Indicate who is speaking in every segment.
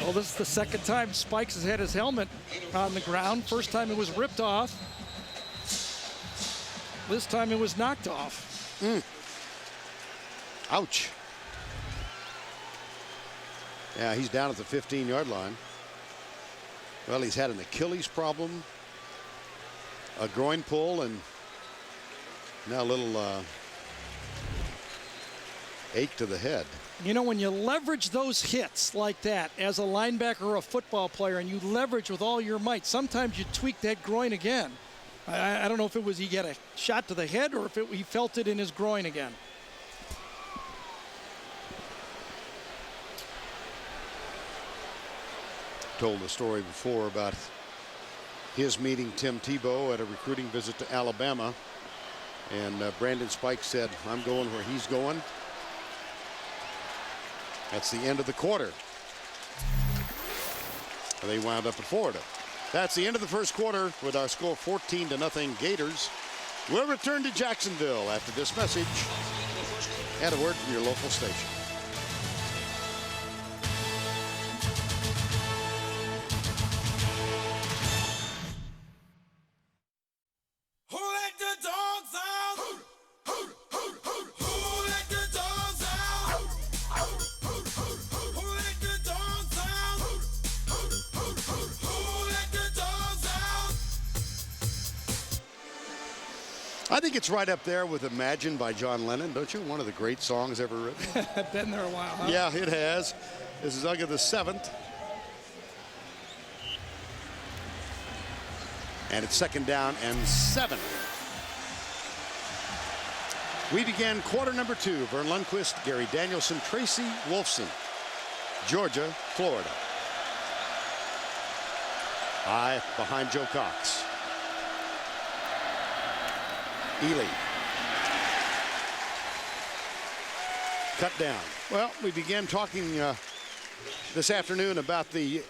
Speaker 1: Well, this is the second time Spikes has had his helmet on the ground. First time it was ripped off. This time it was knocked off.
Speaker 2: Ouch. Yeah, he's down at the 15-yard line. Well, he's had an Achilles problem, a groin pull, and now a little ache to the head.
Speaker 1: You know, when you leverage those hits like that as a linebacker or a football player, and you leverage with all your might, sometimes you tweak that groin again. I don't know if it was he got a shot to the head or if he felt it in his groin again.
Speaker 2: Told the story before about his meeting Tim Tebow at a recruiting visit to Alabama, and Brandon Spikes said, "I'm going where he's going." That's the end of the quarter. They wound up at Florida. That's the end of the first quarter with our score 14-0 Gators. We'll return to Jacksonville after this message and a word from your local station. I think it's right up there with Imagine by John Lennon, don't you? One of the great songs ever written.
Speaker 1: Been there a while, huh?
Speaker 2: Yeah, it has. This is August the 7th. And it's 2nd down and 7. We began quarter number 2. Vern Lundquist, Gary Danielson, Tracy Wolfson. Georgia, Florida. I behind Joe Cox. Ely. Cut down. Well, we began talking this afternoon about the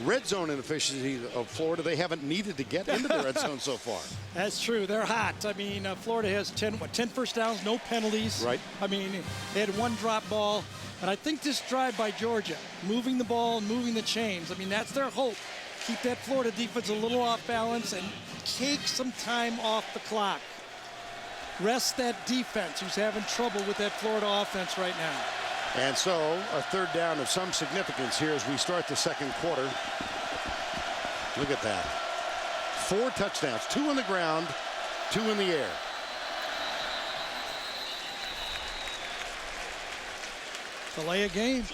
Speaker 2: red zone inefficiency of Florida. They haven't needed to get into the red zone so far.
Speaker 1: That's true. They're hot. I mean, Florida has 10 first downs, no penalties.
Speaker 2: Right.
Speaker 1: I mean, they had one drop ball. And I think this drive by Georgia, moving the ball and moving the chains, I mean, that's their hope. Keep that Florida defense a little off balance and take some time off the clock. Rest that defense who's having trouble with that Florida offense right now.
Speaker 2: And so a 3rd down of some significance here as we start the 2nd quarter. Look at that. 4 touchdowns, 2 on the ground, 2 in the air.
Speaker 1: Delay a game.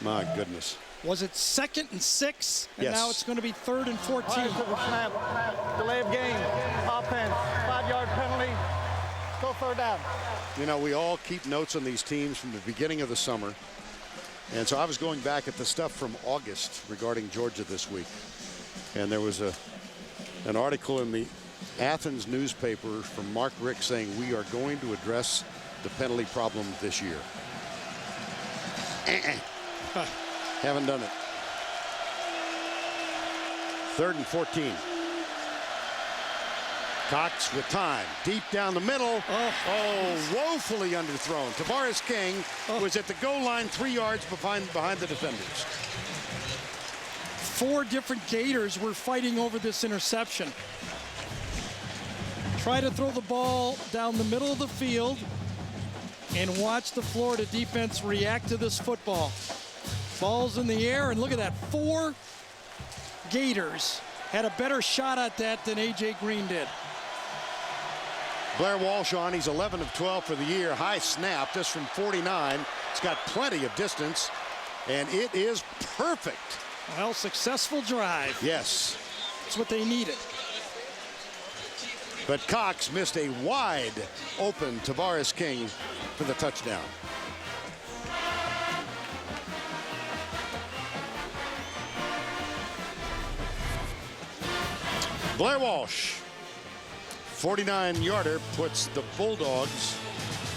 Speaker 2: My goodness.
Speaker 1: Was it 2nd and 6? And
Speaker 2: yes.
Speaker 1: Now it's going to be 3rd and 14.
Speaker 3: Snap. Delay of game. Offense. 5-yard penalty. Go 3rd down.
Speaker 2: You know, we all keep notes on these teams from the beginning of the summer. And so I was going back at the stuff from August regarding Georgia this week. And there was an article in the Athens newspaper from Mark Rick saying we are going to address the penalty problem this year. Haven't done it. 3rd and 14. Cox with time. Deep down the middle. Oh, woefully underthrown. Tavares King was at the goal line 3 yards behind the defenders.
Speaker 1: 4 different Gators were fighting over this interception. Try to throw the ball down the middle of the field and watch the Florida defense react to this football. Ball's in the air, and look at that. 4 Gators had a better shot at that than A.J. Green did.
Speaker 2: Blair Walsh on. He's 11 of 12 for the year. High snap just from 49. It's got plenty of distance, and it is perfect.
Speaker 1: Well, successful drive.
Speaker 2: Yes.
Speaker 1: That's what they needed.
Speaker 2: But Cox missed a wide open Tavares King for the touchdown. Blair Walsh, 49-yarder, puts the Bulldogs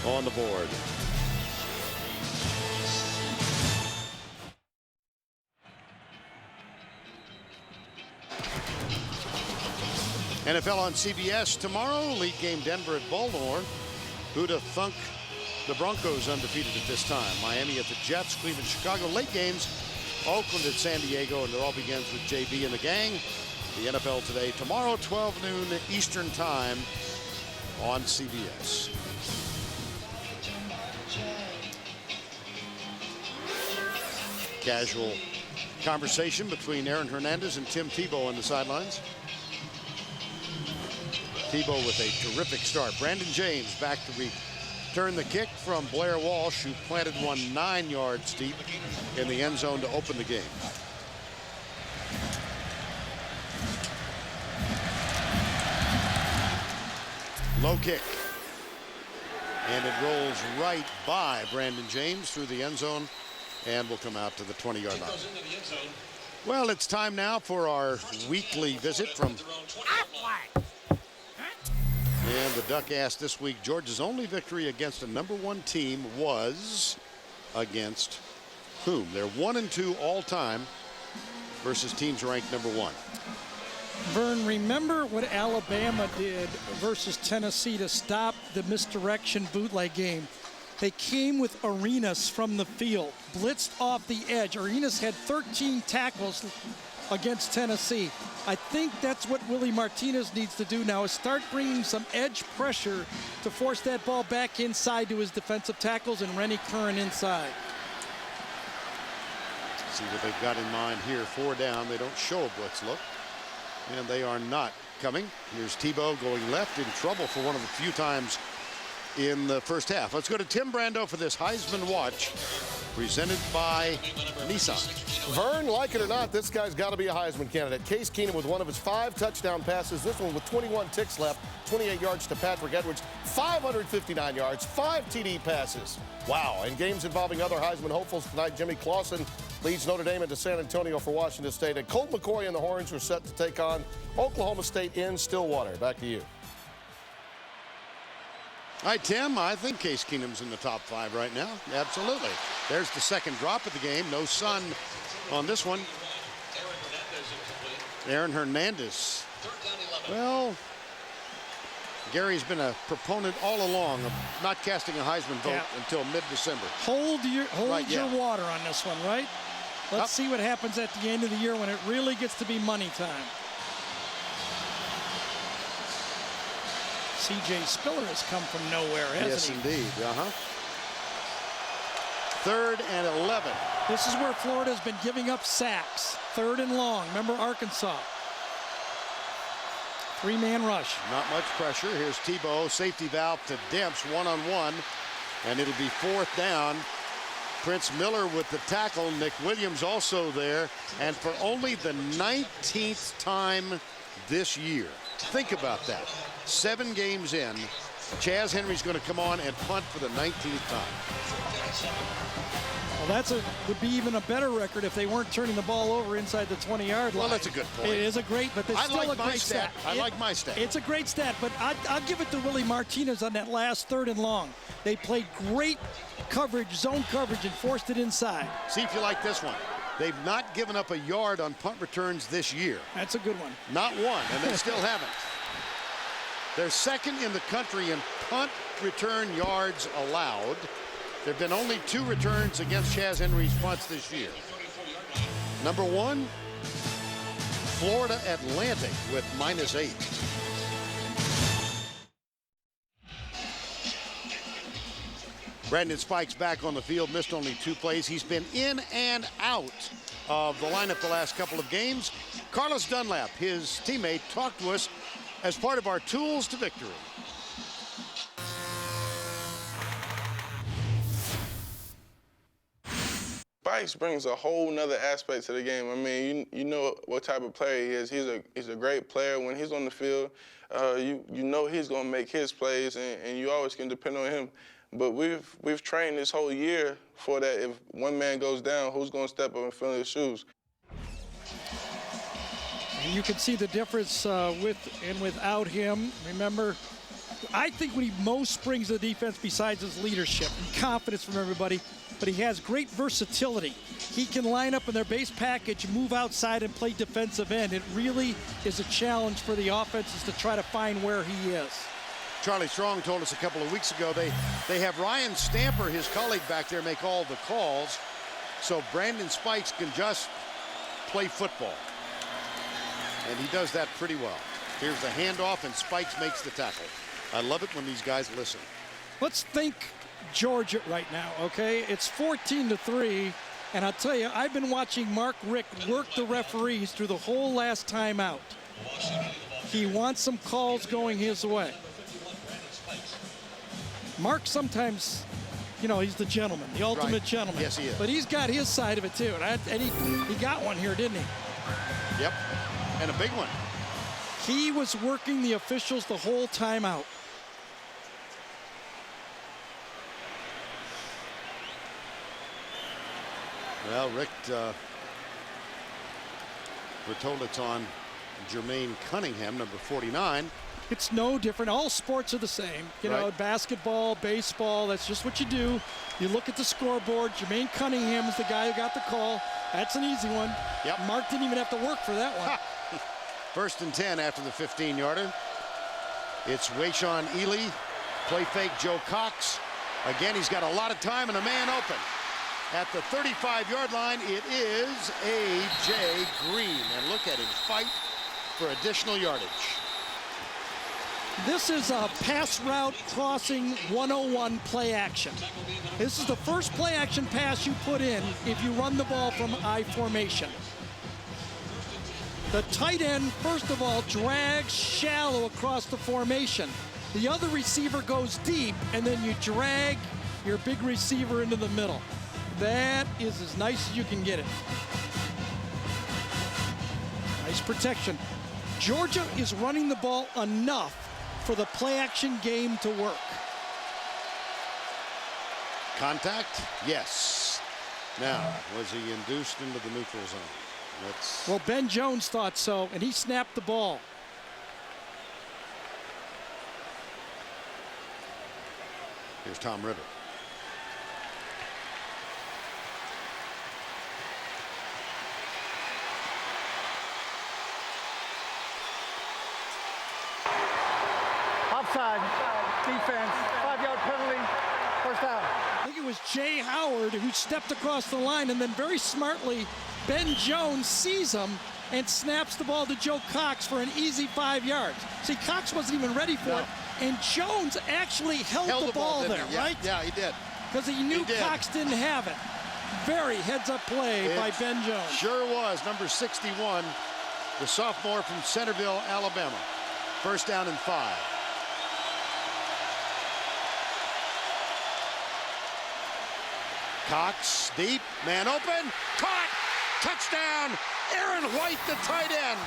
Speaker 2: on the board. NFL on CBS tomorrow. League game Denver at Baltimore. Who'da thunk The Broncos undefeated at this time. Miami at the Jets, Cleveland, Chicago. Late games, Oakland at San Diego, and it all begins with JB and the gang. The NFL Today tomorrow, 12 noon Eastern Time on CBS. Casual conversation between Aaron Hernandez and Tim Tebow on the sidelines. Tebow with a terrific start. Brandon James back to return the kick from Blair Walsh, who planted one 9 yards deep in the end zone to open the game. Low kick. And it rolls right by Brandon James through the end zone and will come out to the 20-yard line. Well, it's time now for our weekly visit from... And the Duck asked this week, Georgia's only victory against a #1 team was against whom? They're 1-2 all time versus teams ranked #1.
Speaker 1: Vern, remember what Alabama did versus Tennessee to stop the misdirection bootleg game? They came with Arenas from the field, blitzed off the edge. Arenas had 13 tackles against Tennessee. I think that's what Willie Martinez needs to do now, is start bringing some edge pressure to force that ball back inside to his defensive tackles and Rennie Curran inside.
Speaker 2: See what they've got in mind here. 4 down. They don't show a blitz look. And they are not coming. Here's Tebow going left, in trouble for one of the few times in the first half. Let's go to Tim Brando for this Heisman Watch, presented by Nissan.
Speaker 4: Vern, like it or not, this guy's got to be a Heisman candidate. Case Keenum with one of his 5 touchdown passes. This one with 21 ticks left, 28 yards to Patrick Edwards, 559 yards, 5 TD passes. Wow. And games involving other Heisman hopefuls tonight. Jimmy Clausen leads Notre Dame into San Antonio for Washington State. And Colt McCoy and the Horns are set to take on Oklahoma State in Stillwater. Back to you.
Speaker 2: All right, Tim, I think Case Keenum's in the top 5 right now. Absolutely. There's the second drop of the game. No sun on this one. Aaron Hernandez. Well, Gary's been a proponent all along of not casting a Heisman vote until mid-December.
Speaker 1: Hold your water on this one, right? Let's see what happens at the end of the year when it really gets to be money time. C.J. Spiller has come from nowhere, hasn't he?
Speaker 2: Yes, indeed. 3rd and 11.
Speaker 1: This is where Florida's been giving up sacks. 3rd and long. Remember Arkansas. 3-man rush.
Speaker 2: Not much pressure. Here's Tebow, safety valve to Demps, one-on-one, and it'll be 4th down. Prince Miller with the tackle. Nick Williams also there, and for only the 19th time this year. Think about that. 7 games in, Chaz Henry's going to come on and punt for the 19th time.
Speaker 1: Well, would be even a better record if they weren't turning the ball over inside the 20-yard line.
Speaker 2: Well, that's a good point.
Speaker 1: It is a great, but it's still a great stat.
Speaker 2: I like my stat.
Speaker 1: It's a great stat, but I'll give it to Willie Martinez on that last 3rd and long. They played great coverage, zone coverage, and forced it inside.
Speaker 2: See if you like this one. They've not given up a yard on punt returns this year.
Speaker 1: That's a good one.
Speaker 2: Not one, and they still haven't. They're 2nd in the country in punt return yards allowed. There have been only 2 returns against Chaz Henry's punts this year. #1, Florida Atlantic with -8. Brandon Spikes back on the field, missed only 2 plays. He's been in and out of the lineup the last couple of games. Carlos Dunlap, his teammate, talked to us as part of our Tools to Victory.
Speaker 5: Spikes brings a whole nother aspect to the game. I mean, you know what type of player he is. He's a great player. When he's on the field, you know he's going to make his plays, and you always can depend on him. But we've trained this whole year for that. If one man goes down, who's going to step up and fill his shoes?
Speaker 1: And you can see the difference with and without him. Remember, I think what he most brings to the defense, besides his leadership and confidence from everybody, but he has great versatility. He can line up in their base package, move outside, and play defensive end. It really is a challenge for the offenses to try to find where he is.
Speaker 2: Charlie Strong told us a couple of weeks ago they have Ryan Stamper, his colleague back there, make all the calls, so Brandon Spikes can just play football. And he does that pretty well. Here's the handoff, and Spikes makes the tackle. I love it when these guys listen.
Speaker 1: Let's think Georgia right now, okay? It's 14-3, and I'll tell you, I've been watching Mark Richt work the referees through the whole last timeout. He wants some calls going his way. Mark sometimes, you know, he's the gentleman, the ultimate gentleman.
Speaker 2: Yes, he is.
Speaker 1: But he's got his side of it, too. And he got one here, didn't he?
Speaker 2: Yep, and a big one.
Speaker 1: He was working the officials the whole timeout.
Speaker 2: Well, Rick, we're told it's on Jermaine Cunningham, number 49.
Speaker 1: It's no different. All sports are the same. You know,
Speaker 2: Right.
Speaker 1: basketball, baseball, that's just what you do. You look at the scoreboard. Jermaine Cunningham is the guy who got the call. That's an easy one.
Speaker 2: Yep.
Speaker 1: Mark didn't even have to work for that one.
Speaker 2: First and 10 after the 15-yarder. It's Wayshawn Ely. Play fake Joe Cox. Again, he's got a lot of time and a man open. At the 35-yard line, it is A.J. Green. And look at him fight for additional yardage.
Speaker 1: This is a pass route crossing 101 play action. This is the first play action pass you put in if you run the ball from I formation. The tight end, first of all, drags shallow across the formation. The other receiver goes deep, and then you drag your big receiver into the middle. That is as nice as you can get it. Nice protection. Georgia is running the ball enough for the play-action game to work.
Speaker 2: Contact? Yes. Now, was he induced into the neutral zone? That's...
Speaker 1: Well, Ben Jones thought so, and he snapped the ball.
Speaker 2: Here's Tom Ritter.
Speaker 3: Offside. Defense. 5-yard penalty. First down.
Speaker 1: I think it was Jay Howard who stepped across the line, and then very smartly, Ben Jones sees him and snaps the ball to Joe Cox for an easy 5 yards. See, Cox wasn't even ready for it, and Jones actually held the ball there,
Speaker 2: yeah,
Speaker 1: right?
Speaker 2: Yeah, he did.
Speaker 1: Because he knew Cox didn't have it. Very heads-up play by Ben Jones.
Speaker 2: Sure was. Number 61, the sophomore from Centerville, Alabama. First down and 5. Cox deep, man open, caught, touchdown, Aaron White, the tight end.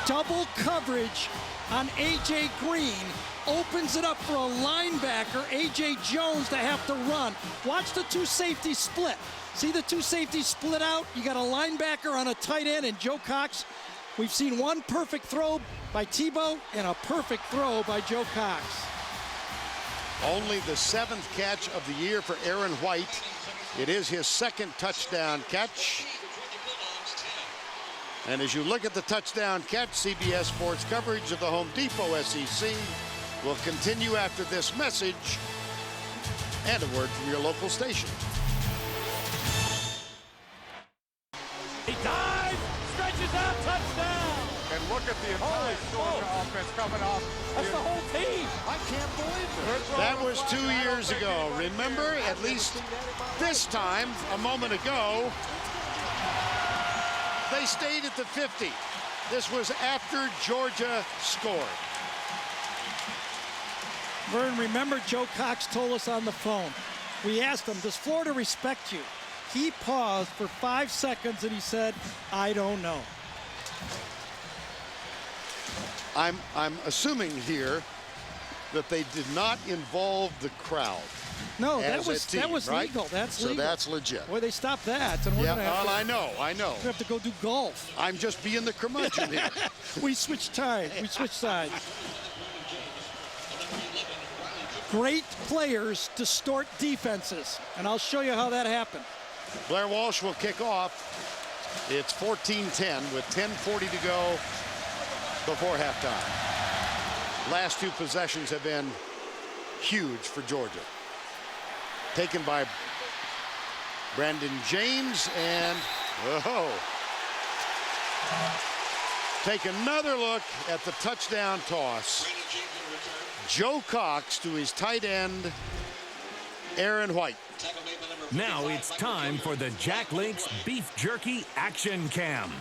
Speaker 1: Double coverage on A.J. Green opens it up for a linebacker, A.J. Jones, to have to run. Watch the two safeties split. See the two safeties split out? You got a linebacker on a tight end and Joe Cox. We've seen one perfect throw by Tebow and a perfect throw by Joe Cox.
Speaker 2: Only the 7th catch of the year for Aaron White. It is his 2nd touchdown catch. And as you look at the touchdown catch, CBS Sports coverage of the Home Depot SEC will continue after this message and a word from your local station.
Speaker 6: He dives, stretches out, touchdown.
Speaker 7: And look at the entire Georgia offense coming off.
Speaker 6: That's the whole team.
Speaker 7: I can't believe it.
Speaker 2: That was 2 years ago. Remember, at least this time, a moment ago, they stayed at the 50. This was after Georgia scored.
Speaker 1: Vern, remember Joe Cox told us on the phone. We asked him, does Florida respect you? He paused for 5 seconds and he said, I don't know.
Speaker 2: I'm assuming here that they did not involve the crowd.
Speaker 1: No,
Speaker 2: as
Speaker 1: that was
Speaker 2: a team,
Speaker 1: that was
Speaker 2: right?
Speaker 1: legal. That's
Speaker 2: so
Speaker 1: legal.
Speaker 2: that's legit.
Speaker 1: Boy, they stopped that, and we're
Speaker 2: Yeah,
Speaker 1: gonna have
Speaker 2: well, I know.
Speaker 1: we're gonna have to go do golf.
Speaker 2: I'm just being the curmudgeon here.
Speaker 1: We switched sides. We switched sides. Great players distort defenses, and I'll show you how that happened.
Speaker 2: Blair Walsh will kick off. It's 14-10 with 10:40 to go before halftime. Last two possessions have been huge for Georgia. Taken by Brandon James, and whoa. Take another look at the touchdown toss. Joe Cox to his tight end, Aaron White.
Speaker 8: Now it's time for the Jack Link's Beef Jerky Action Cam.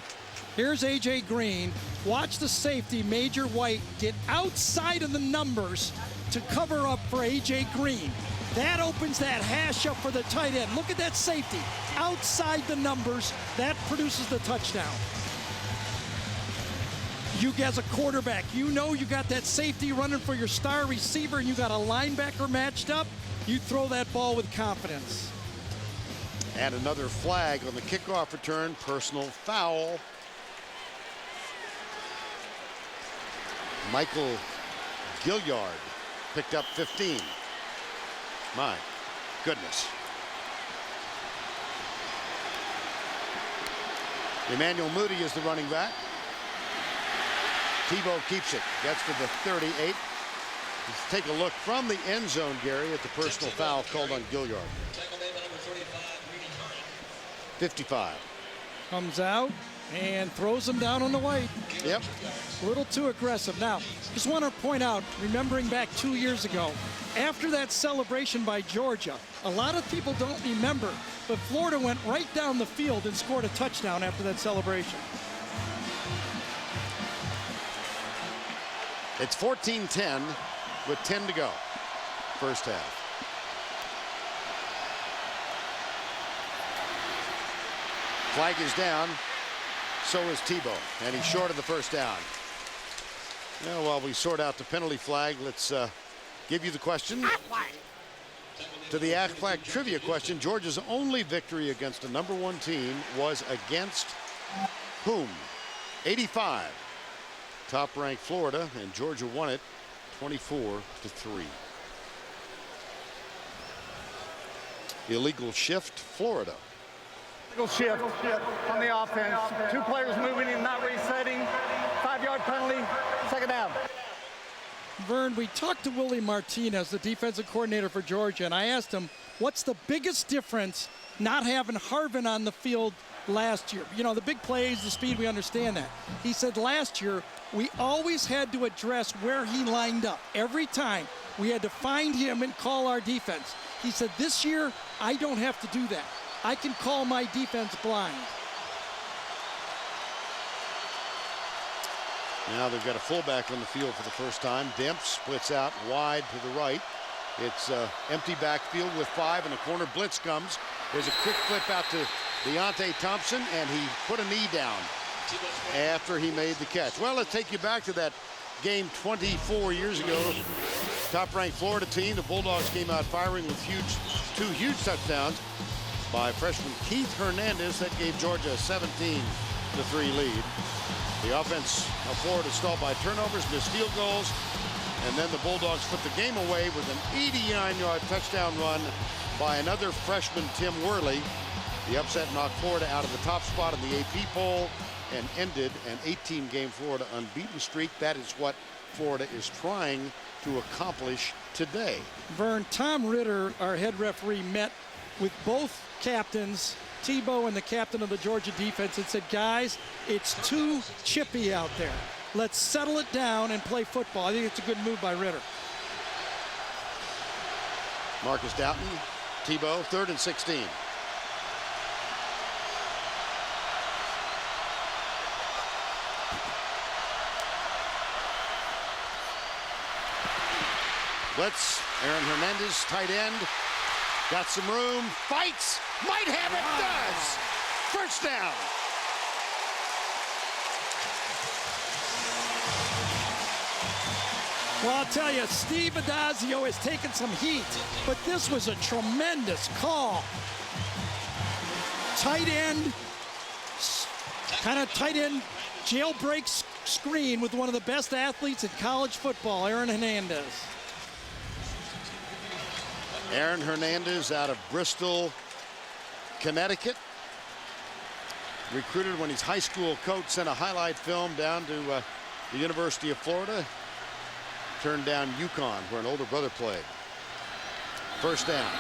Speaker 1: Here's A.J. Green. Watch the safety, Major White, get outside of the numbers to cover up for A.J. Green. That opens that hash up for the tight end. Look at that safety. Outside the numbers, that produces the touchdown. You as a quarterback, you know you got that safety running for your star receiver and you got a linebacker matched up, you throw that ball with confidence.
Speaker 2: And another flag on the kickoff return, personal foul. Michael Gilliard picked up 15. My goodness. Emmanuel Moody is the running back. Tebow keeps it, gets to the 38. Let's take a look from the end zone, Gary, at the personal foul called on Gilliard. 55.
Speaker 1: Comes out and throws him down on the white.
Speaker 2: Yep.
Speaker 1: A little too aggressive. Now, just want to point out, remembering back 2 years ago, after that celebration by Georgia, a lot of people don't remember, but Florida went right down the field and scored a touchdown after that celebration.
Speaker 2: It's 14-10 with 10 to go. First half. Flag is down. So is Tebow. And he's short of the first down. Well, while we sort out the penalty flag, let's give you the question. To the Aflac trivia question, Georgia's only victory against a #1 team was against whom? 85. Top-ranked Florida, and Georgia won it 24-3. Illegal shift, Florida.
Speaker 3: Illegal shift on the offense. Two players moving and not resetting. 5-yard penalty, second down.
Speaker 1: Vern, we talked to Willie Martinez, the defensive coordinator for Georgia, and I asked him, what's the biggest difference not having Harvin on the field last year? You know, the big plays, the speed, we understand that. He said last year, we always had to address where he lined up. Every time we had to find him and call our defense. He said, this year, I don't have to do that. I can call my defense blind.
Speaker 2: Now they've got a fullback on the field for the first time. Demp splits out wide to the right. It's empty backfield with 5 and a corner. Blitz comes. There's a quick flip out to Deontay Thompson, and he put a knee down after he made the catch. Well, let's take you back to that game 24 years ago. Top-ranked Florida team. The Bulldogs came out firing with two huge touchdowns by freshman Keith Hernandez. That gave Georgia a 17-3 lead. The offense of Florida stalled by turnovers, missed field goals, and then the Bulldogs put the game away with an 89-yard touchdown run by another freshman, Tim Worley. The upset knocked Florida out of the top spot in the AP poll and ended an 18-game Florida unbeaten streak. That is what Florida is trying to accomplish today.
Speaker 1: Vern, Tom Ritter, our head referee, met with both captains, Tebow and the captain of the Georgia defense, and said, guys, it's too chippy out there. Let's settle it down and play football. I think it's a good move by Ritter.
Speaker 2: Marcus Doughton, Tebow, 3rd and 16. Blitz, Aaron Hernandez, tight end. Got some room, fights, might have it, does. First down.
Speaker 1: Well, I'll tell you, Steve Adazio has taken some heat, but this was a tremendous call. Tight end, kind of tight end jailbreak screen with one of the best athletes in college football, Aaron Hernandez.
Speaker 2: Aaron Hernandez out of Bristol, Connecticut. Recruited when his high school coach sent a highlight film down to the University of Florida. Turned down UConn, where an older brother played. First down.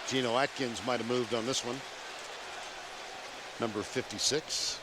Speaker 2: Geno Atkins might have moved on this one. Number 56.